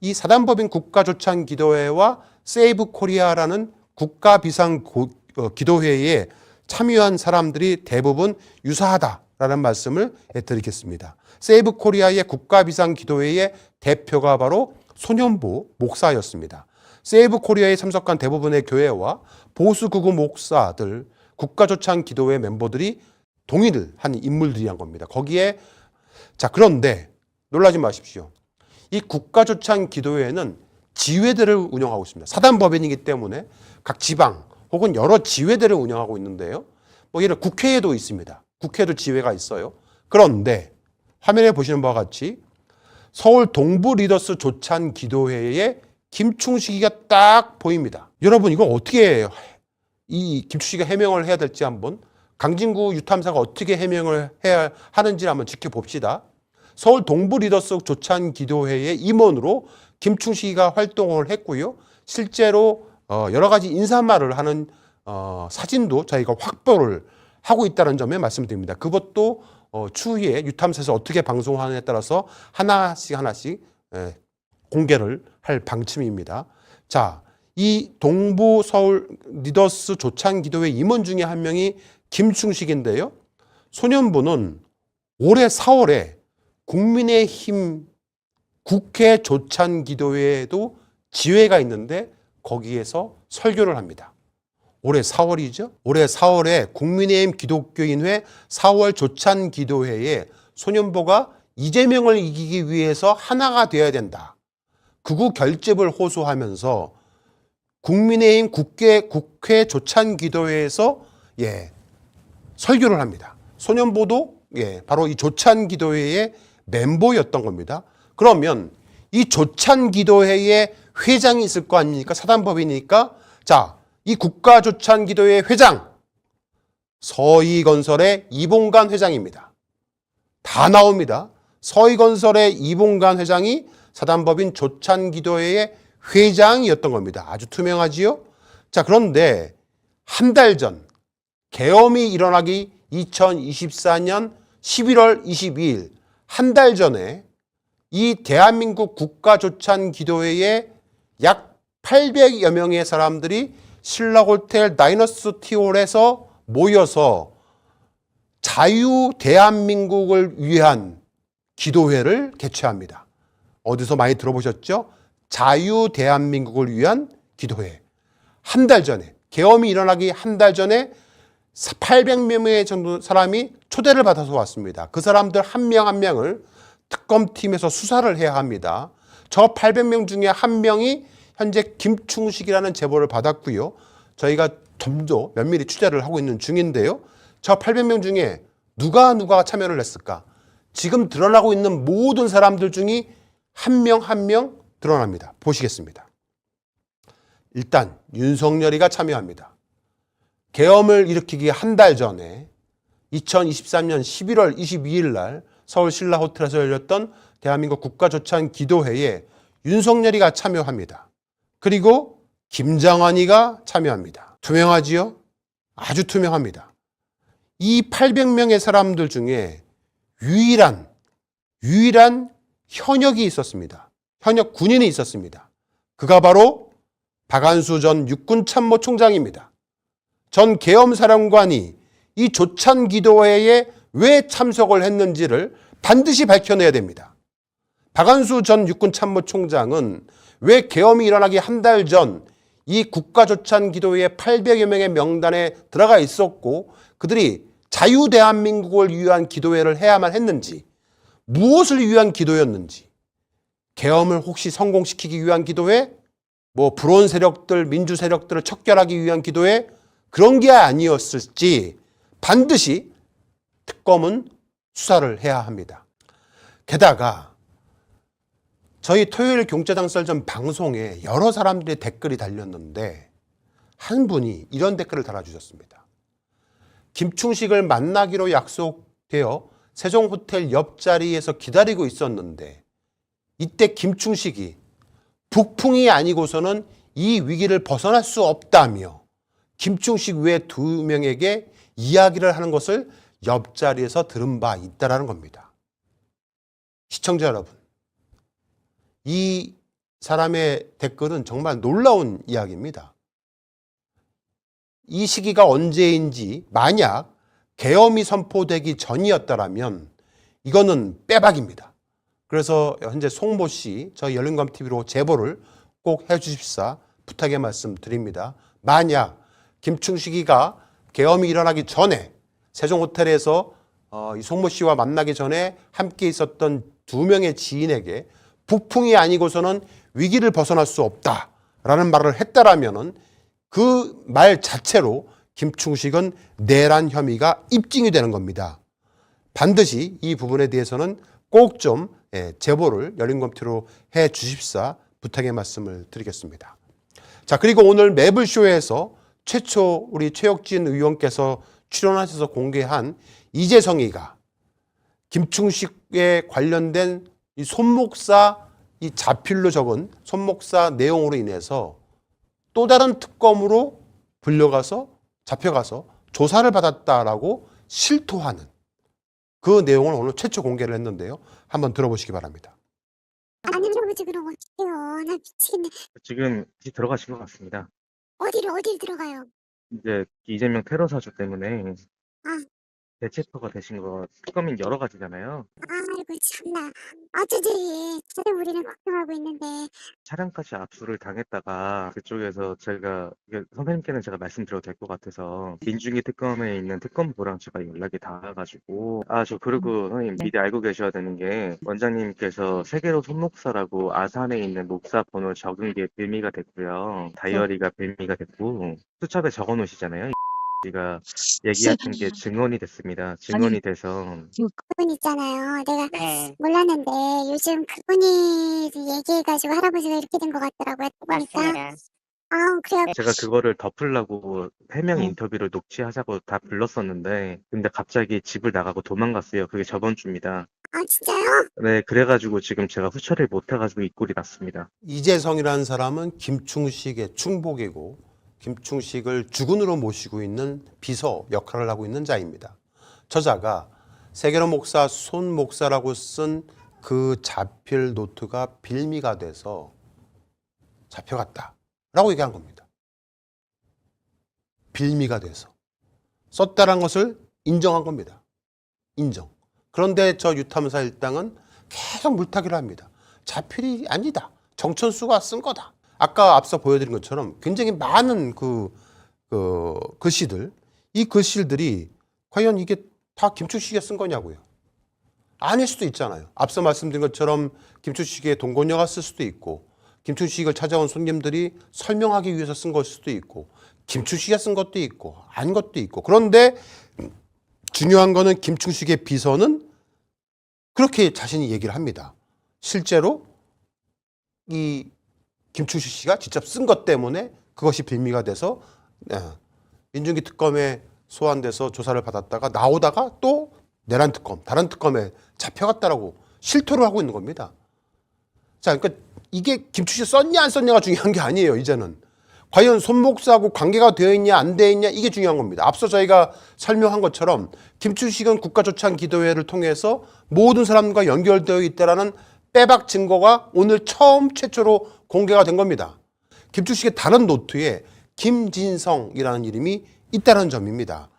이 사단법인 국가조찬기도회와 세이브 코리아라는 국가비상기도회에 참여한 사람들이 대부분 유사하다라는 말씀을 드리겠습니다. 세이브 코리아의 국가비상기도회의 대표가 바로 손현보 목사였습니다. 세이브 코리아에 참석한 대부분의 교회와 보수극우 목사들, 국가조찬기도회 멤버들이 동의를 한 인물들이란 겁니다. 거기에 그런데 놀라지 마십시오. 이 국가조찬기도회는 지회들을 운영하고 있습니다. 사단법인이기 때문에 각 지방 혹은 여러 지회들을 운영하고 있는데요. 예를 들어 국회에도 있습니다. 국회에도 지회가 있어요. 그런데 화면에 보시는 바와 같이 서울 동부 리더스 조찬기도회의 김충식이가 딱 보입니다. 여러분 이거 어떻게 이 김충식이가 해명을 해야 될지 한번 강진구 유탐사가 어떻게 해명을 해야 하는지 한번 지켜봅시다. 서울 동부 리더스 조찬기도회의 임원으로 김충식이가 활동을 했고요. 실제로 여러 가지 인사말을 하는 사진도 저희가 확보를 하고 있다는 점에 말씀드립니다. 그것도 추후에 유탐사에서 어떻게 방송하느냐에 따라서 하나씩 공개를 할 방침입니다. 자, 이 동부 서울 리더스 조찬기도회 임원 중에 한 명이 김충식인데요. 소년부는 올해 4월에 국민의힘 국회 조찬기도회에도 지회가 있는데 거기에서 설교를 합니다. 올해 4월이죠. 올해 4월에 국민의힘 기독교인회 4월 조찬기도회에 소년보가 이재명을 이기기 위해서 하나가 되어야 된다. 극우 결집을 호소하면서 국민의힘 국회 조찬기도회에서 설교를 합니다. 소년보도 바로 이 조찬기도회의 멤버였던 겁니다. 그러면 이 조찬기도회의 회장이 있을 거 아닙니까? 사단법이니까. 자, 이 국가조찬기도회 회장 서희건설의 이봉관 회장입니다. 다 나옵니다. 서희건설의 이봉관 회장이 사단법인 조찬기도회의 회장이었던 겁니다. 아주 투명하지요? 자, 그런데 한 달 전 계엄이 일어나기 2024년 11월 22일 한 달 전에 이 대한민국 국가조찬기도회에 약 800여 명의 사람들이 신라호텔 다이너스 티홀에서 모여서 자유 대한민국을 위한 기도회를 개최합니다. 어디서 많이 들어보셨죠? 자유 대한민국을 위한 기도회. 한 달 전에, 계엄이 일어나기 한 달 전에 800명의 정도 사람이 초대를 받아서 왔습니다. 그 사람들 한 명 한 명을 특검팀에서 수사를 해야 합니다. 저 800명 중에 한 명이 현재 김충식이라는 제보를 받았고요. 저희가 점점 면밀히 취재를 하고 있는 중인데요. 저 800명 중에 누가 참여를 했을까? 지금 드러나고 있는 모든 사람들 중에 한 명 한 명 드러납니다. 보시겠습니다. 일단 윤석열이가 참여합니다. 계엄을 일으키기 한 달 전에 2023년 11월 22일 날 서울 신라호텔에서 열렸던 대한민국 국가조찬기도회에 윤석열이가 참여합니다. 그리고 김장환이가 참여합니다. 투명하지요? 아주 투명합니다. 이 800명의 사람들 중에 유일한 현역이 있었습니다. 현역 군인이 있었습니다. 그가 바로 박한수 전 육군참모총장입니다. 전 계엄사령관이 이 조찬기도회에 왜 참석을 했는지를 반드시 밝혀내야 됩니다. 박한수 전 육군참모총장은 왜 계엄이 일어나기 한 달 전 이 국가조찬기도회 800여 명의 명단에 들어가 있었고 그들이 자유대한민국을 위한 기도회를 해야만 했는지, 무엇을 위한 기도였는지, 계엄을 혹시 성공시키기 위한 기도회, 불온 세력들, 민주 세력들을 척결하기 위한 기도회, 그런 게 아니었을지 반드시 특검은 수사를 해야 합니다. 게다가 저희 토요일 경제당 썰전 방송에 여러 사람들의 댓글이 달렸는데 한 분이 이런 댓글을 달아주셨습니다. 김충식을 만나기로 약속되어 세종호텔 옆자리에서 기다리고 있었는데 이때 김충식이 북풍이 아니고서는 이 위기를 벗어날 수 없다며 김충식 외 2명에게 이야기를 하는 것을 옆자리에서 들은 바 있다라는 겁니다. 시청자 여러분, 이 사람의 댓글은 정말 놀라운 이야기입니다. 이 시기가 언제인지 만약 계엄이 선포되기 전이었다면 이거는 빼박입니다. 그래서 현재 송모 씨, 저희 열린검TV로 제보를 꼭 해주십사 부탁의 말씀 드립니다. 만약 김충식이가 계엄이 일어나기 전에 세종호텔에서 이 송모 씨와 만나기 전에 함께 있었던 2명의 지인에게 북풍이 아니고서는 위기를 벗어날 수 없다라는 말을 했다라면은 그 말 자체로 김충식은 내란 혐의가 입증이 되는 겁니다. 반드시 이 부분에 대해서는 꼭 좀 제보를 열린검TV로 해 주십사 부탁의 말씀을 드리겠습니다. 자, 그리고 오늘 매블쇼에서 최초 우리 최혁진 의원께서 출연하셔서 공개한 이재성이가 김충식에 관련된 이 손목사 이 자필로 적은 손목사 내용으로 인해서 또 다른 특검으로 불려가서 잡혀가서 조사를 받았다라고 실토하는 그 내용을 오늘 최초 공개를 했는데요. 한번 들어보시기 바랍니다. 아니 할아버지 그럼 어떡해요. 나 미치겠네. 지금 다시 들어가신 것 같습니다. 어디를 들어가요? 이제 이재명 테러 사주 때문에 아. 대체포가 되신 거 특검인 여러 가지잖아요. 아이고 참나. 어쩌지. 지금 우리는 걱정하고 있는데. 차량까지 압수를 당했다가 그쪽에서 선생님께는 제가 말씀드려도 될 것 같아서 민중기 특검에 있는 특검부랑 제가 연락이 닿아가지고 저 그리고 선생님 미리 알고 계셔야 되는 게 원장님께서 세계로 손목사라고 아산에 있는 목사 번호 적은 게 빌미가 됐고요. 다이어리가 빌미가 됐고 수첩에 적어 놓으시잖아요. 가 얘기했던 게 증언이 됐습니다. 증언이 돼서 그분 있잖아요. 내가 네, 몰랐는데 요즘 그분이 얘기해가지고 할아버지가 이렇게 된 것 같더라고요. 보니까. 맞습니다. 그래요. 제가 그거를 덮으려고 해명 네. 인터뷰를 녹취하자고 다 불렀었는데 근데 갑자기 집을 나가고 도망갔어요. 그게 저번 주입니다. 진짜요? 네, 그래가지고 지금 제가 후처리를 못해가지고 이 꼴이 났습니다. 이재성이라는 사람은 김충식의 충복이고 김충식을 주군으로 모시고 있는 비서 역할을 하고 있는 자입니다. 저자가 세계로 목사 손 목사라고 쓴 그 자필 노트가 빌미가 돼서 잡혀갔다라고 얘기한 겁니다. 빌미가 돼서 썼다는 것을 인정한 겁니다. 인정. 그런데 저 유탐사 일당은 계속 물타기를 합니다. 자필이 아니다. 정천수가 쓴 거다. 아까 앞서 보여드린 것처럼 굉장히 많은 글씨들, 이 글씨들이 과연 이게 다 김충식이 쓴 거냐고요. 아닐 수도 있잖아요. 앞서 말씀드린 것처럼 김충식의 동거녀가 쓸 수도 있고 김충식을 찾아온 손님들이 설명하기 위해서 쓴 것일 수도 있고 김충식이 쓴 것도 있고 아닌 것도 있고 그런데 중요한 거는 김충식의 비서는 그렇게 자신이 얘기를 합니다. 실제로 이 김충식 씨가 직접 쓴 것 때문에 그것이 빌미가 돼서 민중기 특검에 소환돼서 조사를 받았다가 나오다가 또 내란 특검, 다른 특검에 잡혀갔다라고 실토를 하고 있는 겁니다. 자, 그러니까 이게 김충식 썼냐 안 썼냐가 중요한 게 아니에요. 이제는 과연 손 목사하고 관계가 되어 있냐 안 되어 있냐 이게 중요한 겁니다. 앞서 저희가 설명한 것처럼 김충식은 국가조찬기도회를 통해서 모든 사람과 연결되어 있다라는 빼박 증거가 오늘 최초로 공개가 된 겁니다. 김충식의 다른 노트에 김진성이라는 이름이 있다는 점입니다.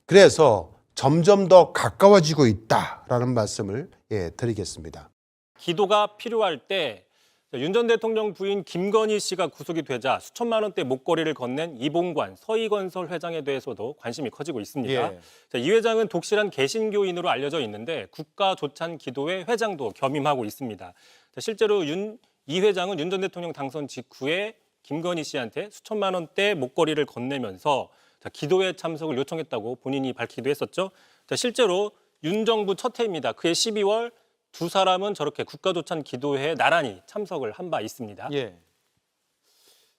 그래서 점점 더 가까워지고 있다라는 말씀을 드리겠습니다. 기도가 필요할 때 윤 전 대통령 부인 김건희 씨가 구속이 되자 수천만 원대 목걸이를 건넨 이봉관 서희건설 회장에 대해서도 관심이 커지고 있습니다. 예. 이 회장은 독실한 개신교인으로 알려져 있는데 국가조찬기도회 회장도 겸임하고 있습니다. 실제로 이 회장은 윤 전 대통령 당선 직후에 김건희 씨한테 수천만 원대 목걸이를 건네면서 기도회 참석을 요청했다고 본인이 밝히기도 했었죠. 실제로 윤 정부 첫 해입니다. 그해 12월 두 사람은 저렇게 국가조찬기도회에 나란히 참석을 한 바 있습니다. 예.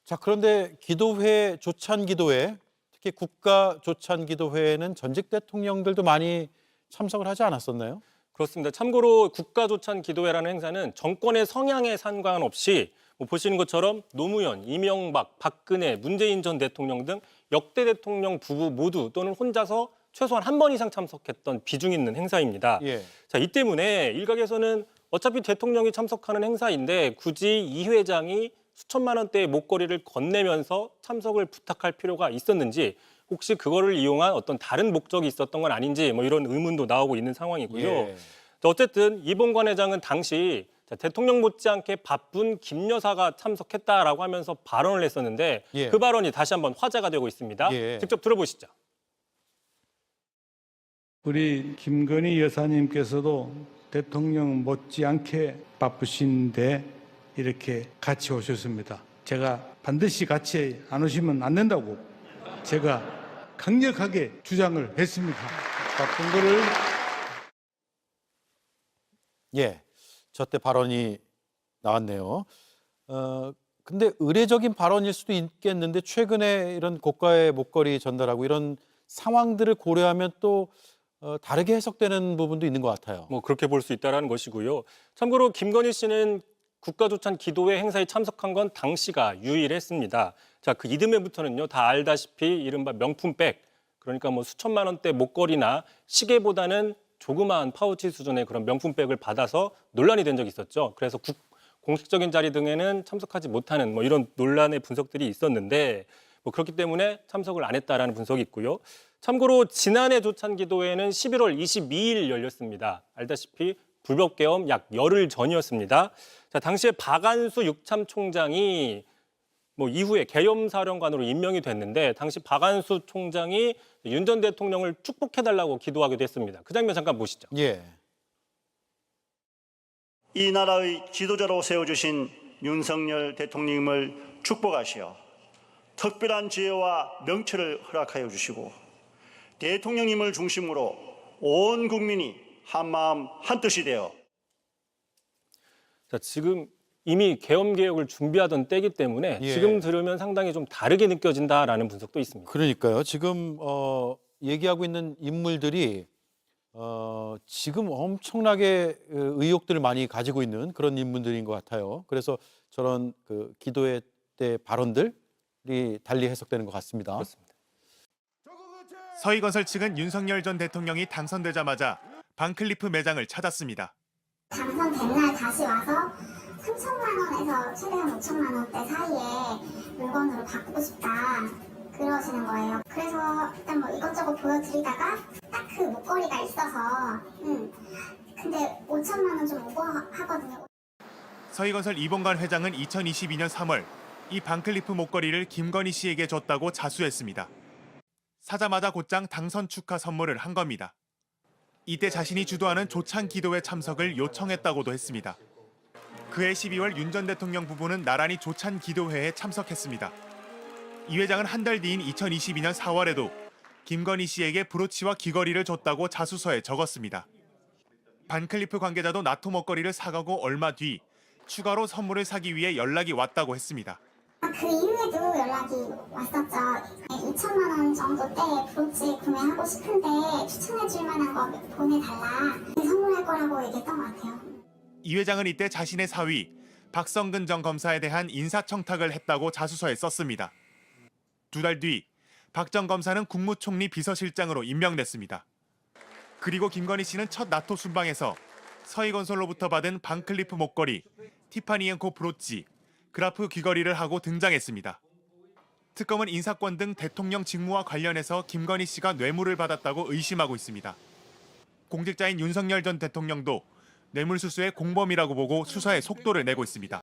자, 그런데 기도회, 조찬기도회, 특히 국가조찬기도회에는 전직 대통령들도 많이 참석을 하지 않았었나요? 그렇습니다. 참고로 국가조찬기도회라는 행사는 정권의 성향에 상관없이 보시는 것처럼 노무현, 이명박, 박근혜, 문재인 전 대통령 등 역대 대통령 부부 모두 또는 혼자서 최소한 한 번 이상 참석했던 비중 있는 행사입니다. 예. 자, 이 때문에 일각에서는 어차피 대통령이 참석하는 행사인데 굳이 이 회장이 수천만 원대의 목걸이를 건네면서 참석을 부탁할 필요가 있었는지, 혹시 그거를 이용한 어떤 다른 목적이 있었던 건 아닌지 뭐 이런 의문도 나오고 있는 상황이고요. 예. 어쨌든 이봉관 회장은 당시 대통령 못지않게 바쁜 김 여사가 참석했다라고 하면서 발언을 했었는데 예. 그 발언이 다시 한번 화제가 되고 있습니다. 예. 직접 들어보시죠. 우리 김건희 여사님께서도 대통령 못지않게 바쁘신데 이렇게 같이 오셨습니다. 제가 반드시 같이 안 오시면 안 된다고 제가 강력하게 주장을 했습니다. 바쁜 거를 예, 저때 발언이 나왔네요. 근데 의례적인 발언일 수도 있겠는데 최근에 이런 고가의 목걸이 전달하고 이런 상황들을 고려하면 또 다르게 해석되는 부분도 있는 것 같아요. 뭐 그렇게 볼 수 있다라는 것이고요. 참고로 김건희 씨는 국가조찬 기도회 행사에 참석한 건 당시가 유일했습니다. 자, 그 이듬해부터는요, 다 알다시피 이른바 명품백, 그러니까 뭐 수천만 원대 목걸이나 시계보다는 조그마한 파우치 수준의 그런 명품백을 받아서 논란이 된 적이 있었죠. 그래서 공식적인 자리 등에는 참석하지 못하는 뭐 이런 논란의 분석들이 있었는데, 뭐 그렇기 때문에 참석을 안 했다라는 분석이 있고요. 참고로 지난해 조찬 기도회는 11월 22일 열렸습니다. 알다시피 불법 계엄 약 열흘 전이었습니다. 자, 당시에 박안수 육참 총장이 뭐 이후에 계엄사령관으로 임명이 됐는데, 당시 박안수 총장이 윤 전 대통령을 축복해달라고 기도하기도 했습니다. 그 장면 잠깐 보시죠. 예. 이 나라의 지도자로 세워주신 윤석열 대통령님을 축복하시어 특별한 지혜와 명철을 허락하여 주시고 대통령님을 중심으로 온 국민이 한마음 한뜻이 되어 자, 지금 이미 계엄 개혁을 준비하던 때이기 때문에 예. 지금 들으면 상당히 좀 다르게 느껴진다라는 분석도 있습니다. 그러니까요. 지금 얘기하고 있는 인물들이 지금 엄청나게 의혹들을 많이 가지고 있는 그런 인물들인 것 같아요. 그래서 저런 그 기도회 때 발언들이 달리 해석되는 것 같습니다. 그렇습니다. 서희건설 측은 윤석열 전 대통령이 당선되자마자 반클리프 매장을 찾았습니다. 당선된 날 다시 와서 3천만 원에서 최대한 5천만 원대 사이에 물건으로 바꾸고 싶다 그러시는 거예요. 그래서 일단 뭐 이것저것 보여드리다가 딱 그 목걸이가 있어서 근데 5천만 원 좀 오버하거든요. 서희건설 이봉관 회장은 2022년 3월 이 반클리프 목걸이를 김건희 씨에게 줬다고 자수했습니다. 사자마자 곧장 당선 축하 선물을 한 겁니다. 이때 자신이 주도하는 조찬 기도회 참석을 요청했다고도 했습니다. 그해 12월 윤 전 대통령 부부는 나란히 조찬 기도회에 참석했습니다. 이 회장은 한 달 뒤인 2022년 4월에도 김건희 씨에게 브로치와 귀걸이를 줬다고 자수서에 적었습니다. 반클리프 관계자도 나토 목걸이를 사가고 얼마 뒤 추가로 선물을 사기 위해 연락이 왔다고 했습니다. 그 이후에도 연락이 왔었죠. 2천만 원 정도대 브로치 구매하고 싶은데 추천해 줄 만한 거 보내달라. 선물할 거라고 얘기했던 것 같아요. 이 회장은 이때 자신의 사위 박성근 전 검사에 대한 인사청탁을 했다고 자수서에 썼습니다. 두 달 뒤 박 전 검사는 국무총리 비서실장으로 임명됐습니다. 그리고 김건희 씨는 첫 나토 순방에서 서희건설로부터 받은 반클리프 목걸이, 티파니 앤 코 브로치, 그라프 귀걸이를 하고 등장했습니다. 특검은 인사권 등 대통령 직무와 관련해서 김건희 씨가 뇌물을 받았다고 의심하고 있습니다. 공직자인 윤석열 전 대통령도 뇌물수수의 공범이라고 보고 수사에 속도를 내고 있습니다.